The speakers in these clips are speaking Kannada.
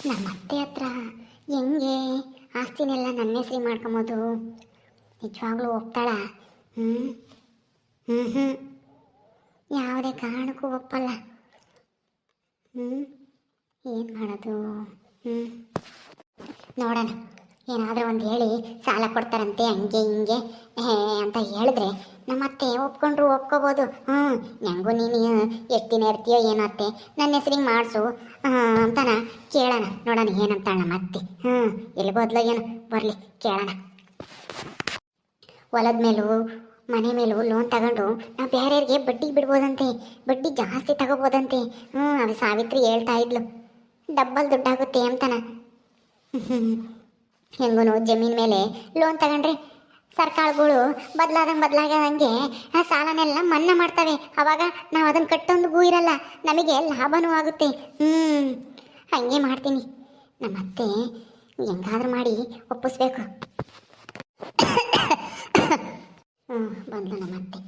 ನಮ್ಮ ಅತ್ತೆ ಹತ್ರ ಹೆಂಗೆ ಆಸ್ತಿನೆಲ್ಲ ನನ್ನ ಹೆಸ್ರಿಗೆ ಮಾಡ್ಕೊಂಬೋದು? ನಿಜವಾಗ್ಲೂ ಹೋಗ್ತಾಳ? ಹ್ಞೂ ಹ್ಞೂ ಹ್ಞೂ ಯಾವುದೇ ಕಾರಣಕ್ಕೂ ಒಪ್ಪಲ್ಲ. ಏನು ಮಾಡೋದು? ಹ್ಞೂ ನೋಡೋಣ, ಏನಾದರೂ ಒಂದು ಹೇಳಿ ಸಾಲ ಕೊಡ್ತಾರಂತೆ ಹಂಗೆ ಹಿಂಗೆ ಅಂತ ಹೇಳಿದ್ರೆ ನಮ್ಮತ್ತೆ ಒಪ್ಕೊಂಡ್ರು ಒಪ್ಕೋಬೋದು. ಹೆಂಗೂ ನೀನು ಎಷ್ಟು ದಿನ ಇರ್ತೀಯೋ ಏನೋ ಅತ್ತೆ, ನನ್ನ ಹೆಸ್ರಿಗೆ ಮಾಡಿಸು ಅಂತಾನ ಕೇಳೋಣ. ನೋಡೋಣ ಏನಂತಾಳ ನಮ್ಮತ್ತೆ. ಎಲ್ಬೋದ್ಲೋ ಏನೋ, ಬರಲಿ ಕೇಳೋಣ. ಹೊಲದ ಮೇಲೂ ಮನೆ ಮೇಲೂ ಲೋನ್ ತಗೊಂಡು ನಾವು ಬೇರೆಯವ್ರಿಗೆ ಬಡ್ಡಿಗೆ ಬಿಡ್ಬೋದಂತೆ, ಬಡ್ಡಿ ಜಾಸ್ತಿ ತಗೋಬೋದಂತೆ. ಅದು ಸಾವಿತ್ರಿ ಹೇಳ್ತಾ ಇದ್ಲು, ಡಬ್ಬಲ್ ದುಡ್ಡಾಗುತ್ತೆ ಅಂತಾನ. ಹೆಂಗೂ ಜಮೀನ್ ಮೇಲೆ ಲೋನ್ ತಗೊಂಡ್ರೆ ಸರ್ಕಾರಗಳು ಬದಲಾದಂಗೆ ಆ ಸಾಲನೆಲ್ಲ ಮನ್ನಾ ಮಾಡ್ತವೆ. ಅವಾಗ ನಾವು ಅದನ್ನು ಕಟ್ಟೊಂದಿಗೂ ಇರಲ್ಲ, ನಮಗೆ ಲಾಭನೂ ಆಗುತ್ತೆ. ಹಾಗೆ ಮಾಡ್ತೀನಿ. ನಮ್ಮತ್ತೆ ಹೆಂಗಾದ್ರೂ ಮಾಡಿ ಒಪ್ಪಿಸ್ಬೇಕು. ಬಂದ್ಲು ನಮ್ಮತ್ತೆ.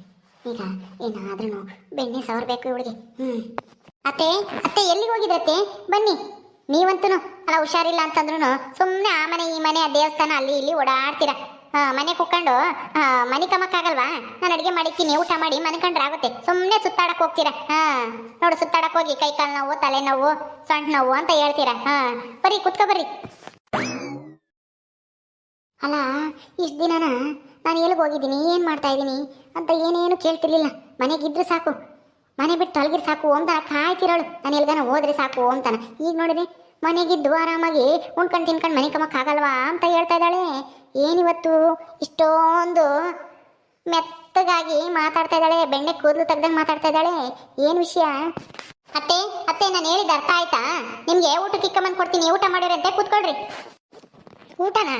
ಈಗ ಏನಾದ್ರೂ ಬೆಣ್ಣೆ ಸವರ್ಬೇಕು ಇವಳಿಗೆ. ಅತ್ತೆ ಅತ್ತೆ ಎಲ್ಲಿಗೆ ಹೋಗಿದ್ರತ್ತೆ? ಬನ್ನಿ. ನೀವಂತೂ ಅಲ್ಲ, ಹುಷಾರಿಲ್ಲ ಅಂತಂದ್ರೂ ಸುಮ್ಮನೆ ಆ ಮನೆ ಈ ಮನೆ ಆ ದೇವಸ್ಥಾನ ಅಲ್ಲಿ ಇಲ್ಲಿ ಓಡಾಡ್ತೀರ. ಮನೆ ಕುಕ್ಕೊಂಡು ಮನೆ ಕಮ್ಮಕ್ಕಾಗಲ್ವಾ? ನಾನು ಅಡುಗೆ ಮಾಡಿರ್ತೀನಿ, ಊಟ ಮಾಡಿ ಮನೆ ಕಂಡ್ರೆ ಆಗುತ್ತೆ. ಸುಮ್ಮನೆ ಸುತ್ತಾಡಕ್ಕೆ ಹೋಗ್ತೀರಾ. ನೋಡು, ಸುತ್ತಾಡಕ್ಕೆ ಹೋಗಿ ಕೈ ಕಾಲು ನೋವು, ತಲೆನೋವು, ಸೊಂಟ ನೋವು ಅಂತ ಹೇಳ್ತೀರಾ. ಬರ್ರಿ ಕುತ್ಕೊ ಬರ್ರಿ. ಅಲ್ಲ, ಇಷ್ಟು ದಿನನ ನಾನು ಎಲ್ಲಿಗೆ ಹೋಗಿದ್ದೀನಿ, ಏನು ಮಾಡ್ತಾ ಇದ್ದೀನಿ ಅಂತ ಏನೇನು ಕೇಳ್ತಿರ್ಲಿಲ್ಲ. ಮನೆಗಿದ್ರೆ ಸಾಕು, ಮನೆ ಬಿಟ್ಟು ತೊಲಗಿರ್ ಸಾಕು ಅಂತ ಕಾಯ್ತಿರೋಳು. ನಾನು ಎಲ್ಗಾನ ಹೋದ್ರೆ ಸಾಕು ಅಂತಾನ. ಈಗ ನೋಡಿರಿ, ಮನೆಗಿದ್ದು ಆರಾಮಾಗಿ ಉಣ್ಕೊಂಡು ತಿನ್ಕೊಂಡು ಮನೆ ಕಮ್ಮಕ್ಕಾಗಲ್ವಾ ಅಂತ ಹೇಳ್ತಾ ಇದ್ದಾಳೆ. ಏನಿವತ್ತು ಇಷ್ಟೊಂದು ಮೆತ್ತಗಾಗಿ ಮಾತಾಡ್ತಾ ಇದ್ದಾಳೆ, ಬೆಣ್ಣೆ ಕೂದಲು ತೆಗ್ದಂಗೆ ಮಾತಾಡ್ತಾ ಇದ್ದಾಳೆ. ಏನು ವಿಷಯ? ಅತ್ತೆ ಅತ್ತೆ ನಾನು ಹೇಳಿದ ಅರ್ಥ ಆಯ್ತಾ ನಿಮಗೆ? ಊಟಕ್ಕೆ ಇಕ್ಕಮ್ಮನ್ ಕೊಡ್ತೀನಿ, ಊಟ ಮಾಡಿರಂತೆ, ಕೂತ್ಕೊಳ್ರಿ. ಊಟನಾ?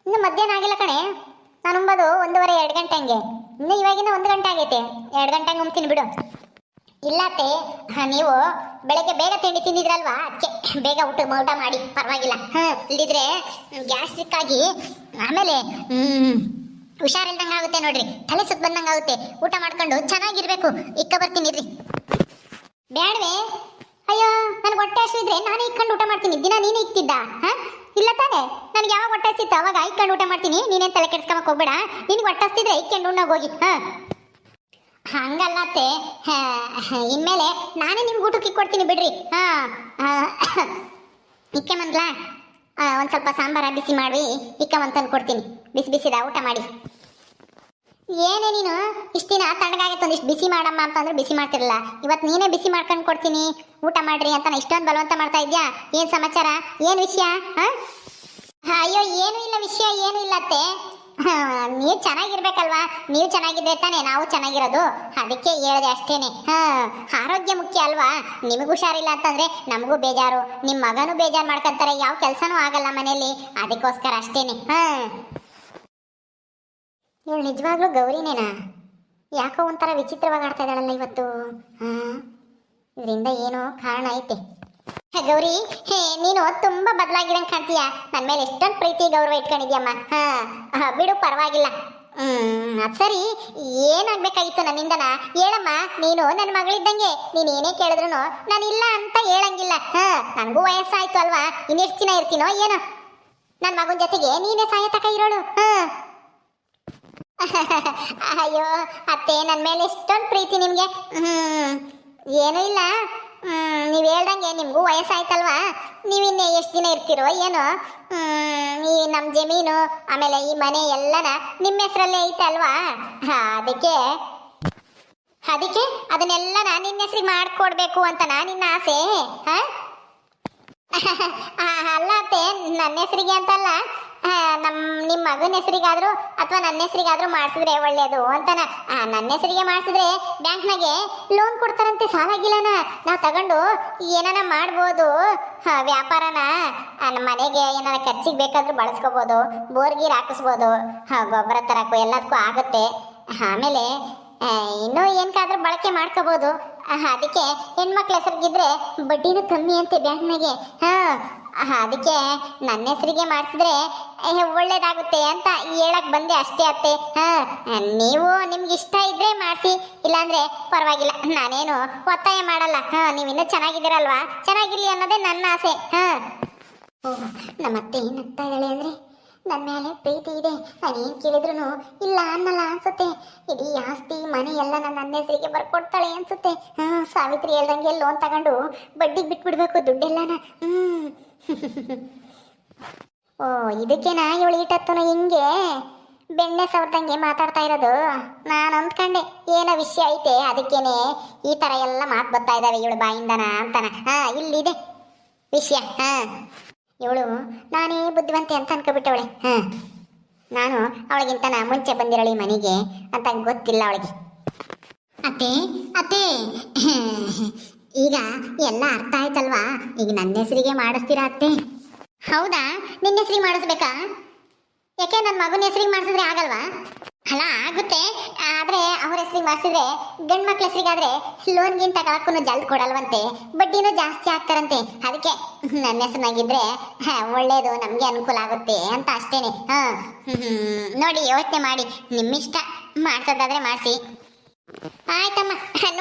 ಇನ್ನು ಮಧ್ಯಾಹ್ನ ಆಗಿಲ್ಲ ಕಣೆ, ನಾನು ಉಂಬೋದು 1:30 2 ಗಂಟೆ ಹಂಗೆ. ಇನ್ನು ಇವಾಗಿನ 1 ಗಂಟೆ ಆಗೈತೆ, 2 ಗಂಟೆ ಹಂಗೆ ಉಂಬ್ತೀನಿ ಬಿಡು. ಇಲ್ಲತ್ತೆ, ನೀವು ಬೆಳಗ್ಗೆ ಬೇಗ ತಿಂಡಿ ತಿಂದಿದ್ರಲ್ವಾ, ಅದಕ್ಕೆ ಬೇಗ ಊಟ ಮಾಡಿ ಪರವಾಗಿಲ್ಲ. ಇಲ್ಲಿದ್ರೆ ಗ್ಯಾಸ್ಟ್ರಿಕ್ ಆಗಿ ಆಮೇಲೆ ಹುಷಾರಿಲ್ದಂಗೆ ಆಗುತ್ತೆ ನೋಡ್ರಿ, ತಲೆ ಸುತ್ತ ಬಂದಂಗೆ ಆಗುತ್ತೆ. ಊಟ ಮಾಡ್ಕೊಂಡು ಚೆನ್ನಾಗಿರ್ಬೇಕು. ಇಕ್ಕ ಬರ್ತೀನಿ ರೀ. ಬೇಡವೇ? ಅಯ್ಯೋ, ನನಗೆ ಹೊಟ್ಟೆ ಹಸಿದ್ರೆ ನಾನೇ ಇಕ್ಕೊಂಡು ಊಟ ಮಾಡ್ತೀನಿ. ದಿನ ನೀನೇ ಇಕ್ತಿದ್ದ? ಇಲ್ಲ ತಾನೆ, ನನಗೆ ಯಾವಾಗ ಹೊಟ್ಟೆ ಹಸಿತ್ತು ಅವಾಗ ಇಕ್ಕೊಂಡು ಊಟ ಮಾಡ್ತೀನಿ. ನೀನೇನು ತಲೆ ಕೆಡ್ಸ್ಕೊಂಬಕ್ಕೆ ಹೋಗ್ಬೇಡ. ನಿನಗೆ ಹೊಟ್ಟೆ ಹಸಿದ್ರೆ ಇಕ್ಕೊಂಡು ಉಣ್ಣೋಗಿ ಹೋಗಿ. ಹಂಗಲ್ಲತ್ತೆ, ಇನ್ಮೇಲೆ ನಾನೇ ನಿಮ್ಗೆ ಊಟಕ್ಕೆ ಇಕ್ಕೊಡ್ತೀನಿ ಬಿಡ್ರಿ. ಇಕ್ಕೆ ಮಂದ್ಲಾ, ಒಂದು ಸ್ವಲ್ಪ ಸಾಂಬಾರ ಬಿಸಿ ಮಾಡಿ ಇಕ್ಕವಂತ ಕೊಡ್ತೀನಿ. ಬಿಸಿ ಬಿಸಿದ ಊಟ ಮಾಡಿ. ಏನೇ ನೀನು ಇಷ್ಟು ದಿನ ತಣ್ಣಗಾಗತ್ತೆ, ಒಂದಿಷ್ಟು ಬಿಸಿ ಮಾಡಮ್ಮ ಅಂತಂದ್ರೆ ಬಿಸಿ ಮಾಡ್ತಿರಲ್ಲ. ಇವತ್ತು ನೀನೇ ಬಿಸಿ ಮಾಡ್ಕೊಂಡು ಕೊಡ್ತೀನಿ, ಊಟ ಮಾಡ್ರಿ ಅಂತ ಇಷ್ಟೊಂದು ಬಲವಂತ ಮಾಡ್ತಾ ಇದ್ಯಾ? ಏನು ಸಮಾಚಾರ? ಏನು ವಿಷಯ? ಅಯ್ಯೋ, ಏನೂ ಇಲ್ಲ ವಿಷಯ, ಏನೂ ಇಲ್ಲತ್ತೆ. ನೀವು ಚೆನ್ನಾಗಿರ್ಬೇಕಲ್ವಾ? ನೀವು ಚೆನ್ನಾಗಿದ್ರೆ ತಾನೇ ನಾವು ಚೆನ್ನಾಗಿರೋದು. ಅದಕ್ಕೆ ಹೇಳಿದೆ ಅಷ್ಟೇನೆ. ಆರೋಗ್ಯ ಮುಖ್ಯ ಅಲ್ವಾ? ನಿಮಗೂ ಹುಷಾರಿಲ್ಲ ಅಂತಂದ್ರೆ ನಮಗೂ ಬೇಜಾರು, ನಿಮ್ಮ ಮಗನೂ ಬೇಜಾರು ಮಾಡ್ಕೊಂತಾರೆ, ಯಾವ ಕೆಲಸನೂ ಆಗಲ್ಲ ಮನೆಯಲ್ಲಿ. ಅದಕ್ಕೋಸ್ಕರ ಅಷ್ಟೇನೆ. ಇವಳು ನಿಜವಾಗ್ಲೂ ಗೌರಿನೇನಾ? ಯಾಕೋ ಒಂಥರ ವಿಚಿತ್ರವಾಗಿ ಆಡ್ತಾ ಇದ್ದಾಳಲ್ಲ ಇವತ್ತು. ಇದರಿಂದ ಏನೋ ಕಾರಣ ಐತೆ. ಗೌರಿ, ನೀನು ತುಂಬಾ ಬದಲಾಗಿರಂಗೆ ಕಾಣ್ತೀಯ. ನನ್ನ ಮೇಲೆ ಎಷ್ಟೊಂದು ಪ್ರೀತಿ ಗೌರವ ಇಟ್ಕೊಂಡಿದ್ಯಮ್ಮ. ಬಿಡು, ಪರವಾಗಿಲ್ಲ. ಅದು ಸರಿ, ಏನಾಗಬೇಕಾಗಿತ್ತು ನನ್ನಿಂದನ? ಹೇಳಮ್ಮ. ನೀನು ನನ್ನ ಮಗಳಿದ್ದಂಗೆ, ನೀನು ಏನೇ ಕೇಳಿದ್ರು ನಾನು ಇಲ್ಲ ಅಂತ ಹೇಳಂಗಿಲ್ಲ. ನನಗೂ ವಯಸ್ಸಾಯ್ತು ಅಲ್ವಾ, ಇನ್ನೆಷ್ಟು ದಿನ ಇರ್ತೀನೋ ಏನೋ. ನನ್ನ ಮಗನ ಜೊತೆಗೆ ನೀನೇ ಸಾಯತಕ ಇರೋಳು. ಅಯ್ಯೋ ಅತ್ತೆ, ನನ್ನ ಮೇಲೆ ಎಷ್ಟೊಂದು ಪ್ರೀತಿ ನಿಮಗೆ. ಏನೂ ಇಲ್ಲ, ನೀವು ಹೇಳ್ದಂಗೆ ನಿಮಗೂ ವಯಸ್ಸಾಯ್ತಲ್ವಾ, ನೀವಿನ್ನೇ ಎಷ್ಟು ದಿನ ಇರ್ತೀರೋ ಏನೋ. ಈ ನಮ್ಮ ಜಮೀನು ಆಮೇಲೆ ಈ ಮನೆ ಎಲ್ಲನ ನಿಮ್ಮ ಹೆಸರಲ್ಲೇ ಐತೆ ಅಲ್ವಾ, ಅದಕ್ಕೆ ಅದನ್ನೆಲ್ಲ ನಿನ್ನ ಹೆಸರಿಗೆ ಮಾಡಿಕೊಡ್ಬೇಕು ಅಂತನಾ ನಿನ್ನ ಆಸೆ? ಅಲ್ಲ ಅತ್ತೆ, ನನ್ನ ಹೆಸರಿಗೆ ಅಂತಲ್ಲ, ನಿಮ್ಮ ಮಗನ ಹೆಸರಿಗಾದ್ರೂ ಅಥವಾ ನನ್ನ ಹೆಸರಿಗಾದ್ರೂ ಮಾಡಿಸಿದ್ರೆ ಒಳ್ಳೇದು ಅಂತನ. ನನ್ನ ಹೆಸರಿಗೆ ಮಾಡಿಸಿದ್ರೆ ಬ್ಯಾಂಕ್ನಾಗೆ ಲೋನ್ ಕೊಡ್ತಾರಂತೆ, ಸಾಲಾಗಿಲ್ಲನ. ನಾವು ತಗೊಂಡು ಏನಾನ ಮಾಡ್ಬೋದು, ವ್ಯಾಪಾರನ ನಮ್ಮ ಮನೆಗೆ ಏನಾರ ಖರ್ಚಿಗೆ ಬೇಕಾದ್ರೂ ಬಳಸ್ಕೋಬೋದು, ಬೋರ್ಗೀರ್ ಹಾಕಿಸ್ಬೋದು, ಗೊಬ್ಬರ ತರಕ್ಕೂ ಎಲ್ಲದಕ್ಕೂ ಆಗುತ್ತೆ. ಆಮೇಲೆ ಇನ್ನೂ ಏನಕ್ಕಾದ್ರೂ ಬಳಕೆ ಮಾಡ್ಕೋಬೋದು. ಅದಕ್ಕೆ ಹೆಣ್ಮಕ್ಳ ಹೆಸರಿಗಿದ್ರೆ ಬಡ್ಡಿನೂ ಕಮ್ಮಿ ಅಂತೆ ಬ್ಯಾಂಕ್ನಾಗೆ. ಅದಕ್ಕೆ ನನ್ನ ಹೆಸರಿಗೆ ಮಾಡಿಸಿದ್ರೆ ಒಳ್ಳೇದಾಗುತ್ತೆ ಅಂತ ಹೇಳಕ್ ಬಂದೆ ಅಷ್ಟೇ ಅತ್ತೆ. ನೀವು ನಿಮ್ಗೆ ಇಷ್ಟ ಇದ್ರೆ ಮಾಡಿಸಿ, ಇಲ್ಲಾಂದ್ರೆ ಪರವಾಗಿಲ್ಲ, ನಾನೇನು ಒತ್ತಾಯ ಮಾಡಲ್ಲ. ನೀವಿನ್ನೂ ಚೆನ್ನಾಗಿದ್ದೀರಲ್ವಾ, ಚೆನ್ನಾಗಿರ್ಲಿ ಅನ್ನೋದೇ ನನ್ನ ಆಸೆ. ಓಹ್, ನಮ್ಮತ್ತೆ ನಗ್ತಾ ಇದ್ದಾಳೆ ಅಂದ್ರೆ ನನ್ನ ಮೇಲೆ ಪ್ರೀತಿ ಇದೆ. ನಾನೇನು ಕೇಳಿದ್ರು ಇಲ್ಲ ಅನ್ನಲ್ಲ ಅನ್ಸುತ್ತೆ. ಇಡೀ ಆಸ್ತಿ ಮನೆ ಎಲ್ಲ ನನ್ನ ಹೆಸರಿಗೆ ಬರ್ಕೊಡ್ತಾಳೆ ಅನ್ಸುತ್ತೆ. ಸಾವಿತ್ರಿ ಹೇಳ್ದಂಗೆ ಲೋನ್ ತಗೊಂಡು ಬಡ್ಡಿಗೆ ಬಿಟ್ಬಿಡ್ಬೇಕು ದುಡ್ಡೆಲ್ಲನ. ಓ, ಇದಕ್ಕೇನಾ ಇವಳು ಇಟ್ಟತ್ತನು ಹಿಂಗೆ ಬೆಣ್ಣೆ ಸವರ್ದಂಗೆ ಮಾತಾಡ್ತಾ ಇರೋದು? ನಾನು ಅಂದ್ಕೊಂಡೆ ಏನೋ ವಿಷಯ ಐತೆ, ಅದಕ್ಕೇನೆ ಈ ಥರ ಎಲ್ಲ ಮಾತು ಬರ್ತಾ ಇದ್ದಾವೆ ಇವಳು ಬಾಯಿಂದನ ಅಂತಾನ. ಇಲ್ಲಿದೆ ವಿಷಯ. ಇವಳು ನಾನೇ ಬುದ್ಧಿವಂತೆ ಅಂತ ಅನ್ಕೊಬಿಟ್ಟವಳೆ. ನಾನು ಅವಳಿಗಿಂತನ ಮುಂಚೆ ಬಂದಿರಳಿ ಮನೆಗೆ ಅಂತ ಗೊತ್ತಿಲ್ಲ ಅವಳಿಗೆ. ಅತ್ತೆ ಅತ್ತೆ, ಈಗ ಎಲ್ಲ ಅರ್ಥ ಆಯ್ತಲ್ವಾ? ಈಗ ನನ್ನ ಹೆಸರಿಗೆ ಮಾಡಿಸ್ತೀರಾ ಅತ್ತೆ? ಹೌದಾ, ನಿನ್ನ ಹೆಸರಿಗೆ ಮಾಡಿಸ್ಬೇಕಾ? ಯಾಕೆ ನನ್ನ ಮಗನ ಹೆಸರಿಗೆ ಮಾಡಿಸಿದ್ರೆ ಆಗಲ್ವಾ? ಅಲ್ಲ, ಆಗುತ್ತೆ. ಆದರೆ ಅವ್ರ ಹೆಸರಿಗೆ ಮಾಡಿಸಿದ್ರೆ ಗಂಡು ಮಕ್ಳ ಹೆಸರಿಗಾದ್ರೆ ಲೋನ್ಗಿಂತ ತಗೊಳಕ್ಕೂ ಜಲ್ದಿ ಕೊಡಲ್ವಂತೆ, ಬಡ್ಡಿನೂ ಜಾಸ್ತಿ ಆಗ್ತಾರಂತೆ. ಅದಕ್ಕೆ ನನ್ನ ಹೆಸರಿನಾಗಿದ್ರೆ ಒಳ್ಳೇದು, ನಮಗೆ ಅನುಕೂಲ ಆಗುತ್ತೆ ಅಂತ ಅಷ್ಟೇನೆ. ನೋಡಿ, ಯೋಚನೆ ಮಾಡಿ, ನಿಮ್ಮಿಷ್ಟ. ಮಾಡ್ಸೋದಾದ್ರೆ ಮಾಡಿಸಿ. ಆಯ್ತಮ್ಮ,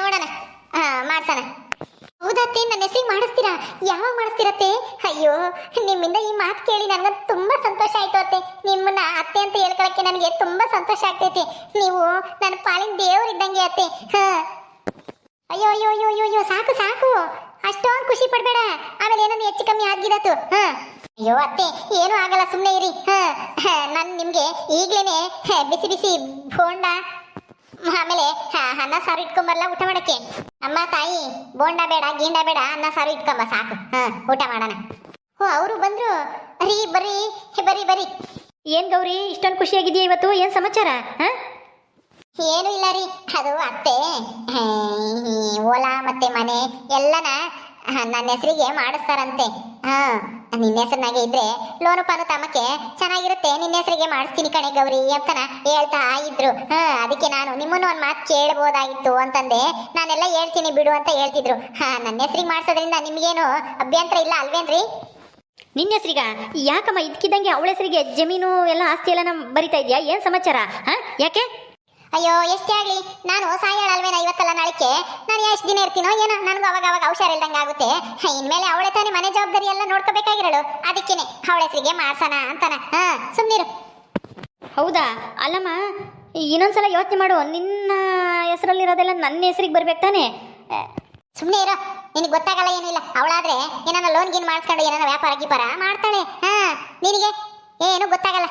ನೋಡೋಣ, ಮಾಡ್ಸೋಣ. ಹೌದತ್ತೆ, ನನ್ನ ಹೆಸರಿಗೆ ಮಾಡಿಸ್ತೀರಾ? ಯಾವಾಗ ಮಾಡಿಸ್ತೀರತ್ತೆ? ಅಯ್ಯೋ, ನಿಮ್ಮಿಂದ ಈ ಮಾತು ಕೇಳಿ ನನಗೆ ತುಂಬಾ ಸಂತೋಷ ಆಯ್ತು ಅತ್ತೆ. ನಿಮ್ಮನ್ನ ಅತ್ತೆ ಅಂತ ಹೇಳ್ಕೊಳಕ್ಕೆ ನನಗೆ ತುಂಬಾ ಸಂತೋಷ ಆಗ್ತೈತಿ. ನೀವು ನನ್ನ ಪಾಲಿನ ದೇವರಿದ್ದಂಗೆ ಅತ್ತೆ. ಅಯ್ಯೋ ಅಯ್ಯೋ ಅಯ್ಯೋ ಅಯ್ಯೋ ಅಯ್ಯೋ, ಸಾಕು ಸಾಕು, ಅಷ್ಟೊಂದು ಖುಷಿ ಪಡ್ಬೇಡ, ಆಮೇಲೆ ಏನೋ ಹೆಚ್ಚು ಕಮ್ಮಿ ಆಗಿರತ್ತು. ಅಯ್ಯೋ ಅತ್ತೆ, ಏನೂ ಆಗಲ್ಲ, ಸುಮ್ಮನೆ ಇರಿ. ನಾನು ನಿಮ್ಗೆ ಈಗ್ಲೇನೆ ಬಿಸಿ ಬಿಸಿ ಬೋಂಡ ಆಮೇಲೆ ಅನ್ನ ಸಾರು ಇಟ್ಕೊಂಬರಲ್ಲ ಊಟ ಮಾಡಕ್ಕೆ? ಅಮ್ಮ ತಾಯಿ, ಬೋಂಡ ಬೇಡ, ಗೀಂಡ ಬೇಡ, ಅನ್ನ ಸಾರು ಇಟ್ಕೊಂಬ ಸಾಕು. ಊಟ ಮಾಡೋಣ. ಓ, ಅವರು ಬಂದ್ರು. ರೀ, ಬರ್ರಿ ಬರ್ರಿ ಬರ್ರಿ. ಏನ್ ಗೌರಿ, ಇಷ್ಟೊಂದು ಖುಷಿಯಾಗಿದೆಯಾ ಇವತ್ತು? ಏನ್ ಸಮಾಚಾರ? ಏನು ಇಲ್ಲ ರೀ, ಅದು ಅತ್ತೆ ಹೊಲ ಮತ್ತೆ ಮನೆ ಎಲ್ಲನ ನನ್ನ ಹೆಸರಿಗೆ ಮಾಡಿಸ್ತಾರಂತೆ. ನಿನ್ನ ಹೆಸರಿನಾಗೆ ಇದ್ರೆ ಲೋನು ಪಾನು ತಮ್ಮಕ್ಕೆ ಚೆನ್ನಾಗಿರುತ್ತೆ, ನಿನ್ನ ಹೆಸರಿಗೆ ಮಾಡಿಸ್ತೀನಿ ಕಣೆ ಗೌರಿ ಅಂತನ ಹೇಳ್ತಾ ಇದ್ರು. ಅದಕ್ಕೆ ನಾನು ನಿಮ್ಮನ್ನು ಒಂದು ಮಾತು ಕೇಳ್ಬೋದಾಗಿತ್ತು ಅಂತಂದೆ. ನಾನೆಲ್ಲ ಹೇಳ್ತೀನಿ ಬಿಡು ಅಂತ ಹೇಳ್ತಿದ್ರು. ನನ್ನ ಹೆಸರಿಗೆ ಮಾಡಿಸೋದ್ರಿಂದ ನಿಮ್ಗೇನು ಅಭ್ಯಂತರ ಇಲ್ಲ ಅಲ್ವೇನ್ರಿ? ನಿನ್ನ ಹೆಸರಿಗ ಯಾಕಮ್ಮ ಇದಕ್ಕಿದ್ದಂಗೆ ಅವಳ ಹೆಸರಿಗೆ ಜಮೀನು ಎಲ್ಲ ಆಸ್ತಿ ಎಲ್ಲ ಬರಿತಾ ಇದೆಯಾ? ಏನ್ ಸಮಾಚಾರ? ಯಾಕೆ? ಅಯ್ಯೋ, ಎಷ್ಟೇ ಆಗಲಿ, ನಾನು ಸಾಯಳಲ್ವೇನ ಇವತ್ತಲ್ಲ ನಾಳಿಕೆ. ನಾನು ಎಷ್ಟು ದಿನ ಇರ್ತೀನೋ ಏನೋ, ನನಗೂ ಅವಾಗ ಅವಾಗ ಹುಷಾರಿಲ್ದಂಗೆ ಆಗುತ್ತೆ. ಇನ್ಮೇಲೆ ಅವಳೆ ತಾನೇ ಮನೆ ಜವಾಬ್ದಾರಿ ಎಲ್ಲ ನೋಡ್ಕೋಬೇಕಾಗಿರೋಳು. ಅದಕ್ಕೇನೆ ಅವಳ ಹೆಸರಿಗೆ ಮಾಡ್ಸೋಣ ಅಂತಾನ. ಸುಮ್ಮನಿರು. ಹೌದಾ? ಅಲ್ಲಮ್ಮ, ಇನ್ನೊಂದ್ಸಲ ಯೋಚನೆ ಮಾಡು, ನಿನ್ನ ಹೆಸರಲ್ಲಿರೋದೆಲ್ಲ ನನ್ನ ಹೆಸರಿಗೆ ಬರ್ಬೇಕು ತಾನೆ? ಸುಮ್ಮನೆ ಇರೋ, ನಿನಗೆ ಗೊತ್ತಾಗಲ್ಲ ಏನಿಲ್ಲ. ಅವಳಾದ್ರೆ ಏನಾನ ಲೋನ್ ಗೀನ್ ಮಾಡಿಸ್ಕೊಂಡು ಏನಾನ ವ್ಯಾಪಾರ ಗೀಪಾರ ಮಾಡ್ತಾಳೆ. ನಿನಗೆ ಏನು ಗೊತ್ತಾಗಲ್ಲ.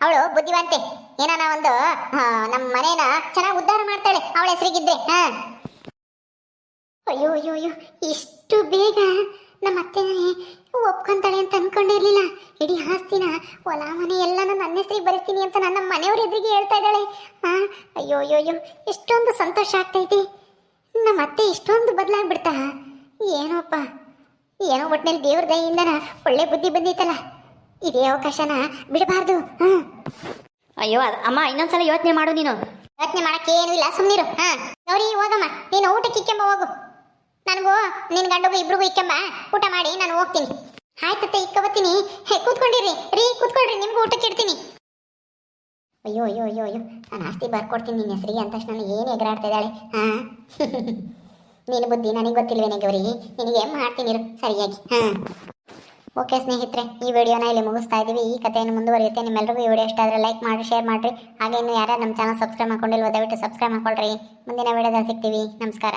ಅವಳು ಬುದ್ಧಿವಂತೆ, ಏನಾನ ಒಂದು ನಮ್ಮ ಮನೇನ ಚೆನ್ನಾಗಿ ಉದ್ಧಾರ ಮಾಡ್ತಾಳೆ ಅವಳ ಹೆಸರಿಗಿದ್ರೆ. ಅಯ್ಯೋ ಅಯ್ಯೋ ಅಯ್ಯೋ, ಇಷ್ಟು ಬೇಗ ನಮ್ಮ ಅತ್ತೆನೇ ಒಪ್ಕೊಂತಾಳೆ ಅಂತ ಅನ್ಕೊಂಡಿರ್ಲಿಲ್ಲ. ಇಡೀ ಆಸ್ತಿನ ಹೊಲ ಮನೆ ಎಲ್ಲನೂ ನನ್ನ ಹೆಸರಿಗೆ ಬರಿಸ್ತೀನಿ ಅಂತ ನನ್ನ ಮನೆಯವ್ರ ಎದುರಿಗೆ ಹೇಳ್ತಾ ಇದ್ದಾಳೆ. ಅಯ್ಯೋ ಅಯ್ಯೋ ಅಯ್ಯೋ, ಎಷ್ಟೊಂದು ಸಂತೋಷ ಆಗ್ತೈತಿ. ನಮ್ಮ ಅತ್ತೆ ಇಷ್ಟೊಂದು ಬದಲಾಗ್ಬಿಡ್ತಾ? ಏನೋಪ್ಪ, ಏನೋ ಒಟ್ಟಿನಲ್ಲಿ ದೇವ್ರ ದಯಿಂದ ಒಳ್ಳೆ ಬುದ್ಧಿ ಬಂದೈತಲ್ಲ, ಇದೇ ಅವಕಾಶನ ಬಿಡಬಾರ್ದು. ಅಯ್ಯೋ ಅಮ್ಮ, ಇನ್ನೊಂದ್ಸಲ ಯೋಚನೆ ಮಾಡು. ನೀನು ಯೋಚನೆ ಮಾಡಕ್ಕೆ ಏನೂ ಇಲ್ಲ, ಸುಮ್ಮನಿರು. ಗೌರಿ, ಹೋಗಮ್ಮ, ನೀನು ಊಟಕ್ಕೆ ಇಕ್ಕೆಂಬ ಹೋಗು. ನನಗೂ ನಿನ್ನ ಗಂಡಗೂ ಇಬ್ರಿಗೂ ಇಕ್ಕೆಂಬ, ಊಟ ಮಾಡಿ ನಾನು ಹೋಗ್ತೀನಿ. ಆಯ್ತತ್ತೆ, ಇಕ್ಕಬತ್ತೀನಿ. ಕೂತ್ಕೊಂಡಿರಿ ರೀ, ಕೂತ್ಕೊಳ್ರಿ, ನಿಮ್ಗೂ ಊಟಕ್ಕೆ ಇಡ್ತೀನಿ. ಅಯ್ಯೋ ಅಯ್ಯೋ ಅಯ್ಯೋ ಅಯ್ಯೋ, ನಾನು ಆಸ್ತಿ ಬರ್ಕೊಡ್ತೀನಿ ನಿನ್ನ ಹೆಸರಿಗೆ ಅಂತ ತಕ್ಷಣ ಏನು ಎಗರಾಡ್ತಾ ಇದ್ದಾಳೆ. ನೀನು ಬುದ್ಧಿ ನನಗೆ ಗೊತ್ತಿಲ್ವೇನೆ ಗೌರಿ, ನಿನಗೆ ಮಾಡ್ತೀನಿ ಸರಿಯಾಗಿ. ಓಕೆ ಸ್ನೇಹಿತರೆ, ಈ ವಿಡಿಯೋನ ಇಲ್ಲಿ ಮುಗಿಸ್ತಾ ಇದ್ದೀವಿ. ಈ ಕಥೆಯನ್ನು ಮುಂದುವರಿಯುತ್ತೆ. ನಿಮ್ಮೆಲ್ಲರಿಗೂ ಈ ವಿಡಿಯೋ ಇಷ್ಟ ಆದರೆ ಲೈಕ್ ಮಾಡಿ, ಶೇರ್ ಮಾಡಿರಿ. ಹಾಗೆ ಇನ್ನು ಯಾರ್ಯಾರು ನಮ್ಮ ಚಾನಲ್ ಸಬ್ಸ್ಕ್ರೈಬ್ ಮಾಡ್ಕೊಂಡಿಲ್ವೋ ದಯವಿಟ್ಟು ಸಬ್ಸ್ಕ್ರೈಬ್ ಮಾಡ್ಕೊಳ್ರಿ. ಮುಂದಿನ ವಿಡಿಯೋದಲ್ಲಿ ಸಿಗ್ತೀವಿ. ನಮಸ್ಕಾರ.